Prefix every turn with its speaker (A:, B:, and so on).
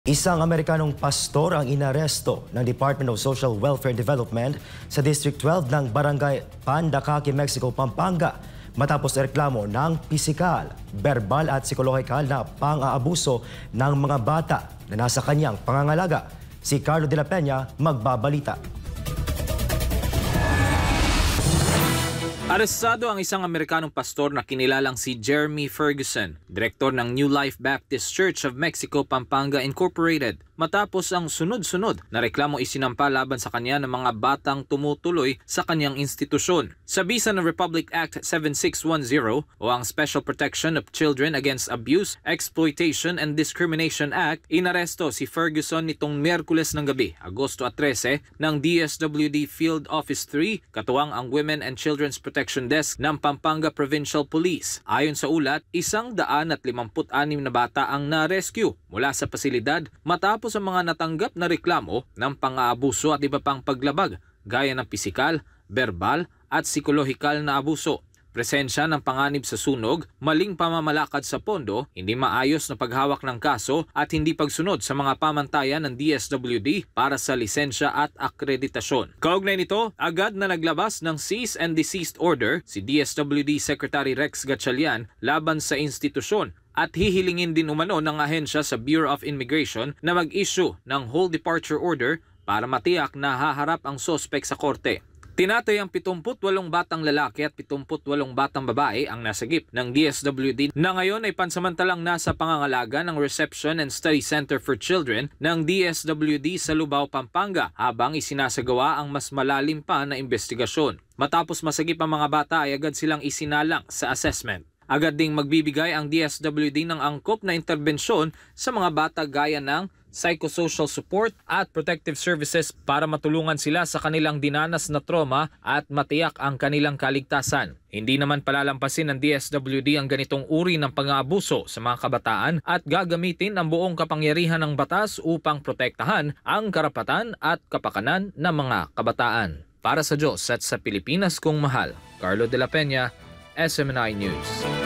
A: Isang Amerikanong pastor ang inaresto ng Department of Social Welfare and Development sa District 12 ng Barangay Pandakaki, Mexico, Pampanga matapos reklamo ng pisikal, verbal at psikolohikal na pang-aabuso ng mga bata na nasa kanyang pangangalaga. Si Carlo de la Peña magbabalita.
B: Arestado ang isang Amerikanong pastor na kinilalang si Jeremy Ferguson, direktor ng New Life Baptist Church of Mexico, Pampanga Incorporated, matapos ang sunod-sunod na reklamo isinampa laban sa kanya ng mga batang tumutuloy sa kanyang institusyon. Sa bisa ng Republic Act 7610 o ang Special Protection of Children Against Abuse, Exploitation and Discrimination Act, inaresto si Ferguson nitong Miyerkules ng gabi, Agosto 13, ng DSWD Field Office 3, katuwang ang Women and Children's Protection Desk ng Pampanga Provincial Police. Ayon sa ulat, 156 na bata ang na-rescue mula sa pasilidad matapos ang mga natanggap na reklamo ng pang-aabuso at iba pang paglabag gaya ng pisikal, verbal at psikolohikal na abuso. Presensya ng panganib sa sunog, maling pamamalakad sa pondo, hindi maayos na paghawak ng kaso at hindi pagsunod sa mga pamantayan ng DSWD para sa lisensya at akreditasyon. Kaugnay nito, agad na naglabas ng cease and desist order si DSWD Secretary Rex Gatchalian laban sa institusyon at hihilingin din umano ng ahensya sa Bureau of Immigration na mag-issue ng whole departure order para matiyak na haharap ang sospek sa korte. Tinatay ang 78 batang lalaki at 78 batang babae ang nasagip ng DSWD na ngayon ay pansamantalang nasa pangangalaga ng Reception and Study Center for Children ng DSWD sa Lubao, Pampanga habang isinasagawa ang mas malalim pa na investigasyon. Matapos masagip ang mga bata ay agad silang isinalang sa assessment. Agad ding magbibigay ang DSWD ng angkop na interbensyon sa mga bata gaya ng psychosocial support at protective services para matulungan sila sa kanilang dinanas na trauma at matiyak ang kanilang kaligtasan. Hindi naman palalampasin ng DSWD ang ganitong uri ng pang-aabuso sa mga kabataan at gagamitin ang buong kapangyarihan ng batas upang protektahan ang karapatan at kapakanan ng mga kabataan. Para sa Diyos at sa Pilipinas kong mahal, Carlo de la Peña, SMNI News.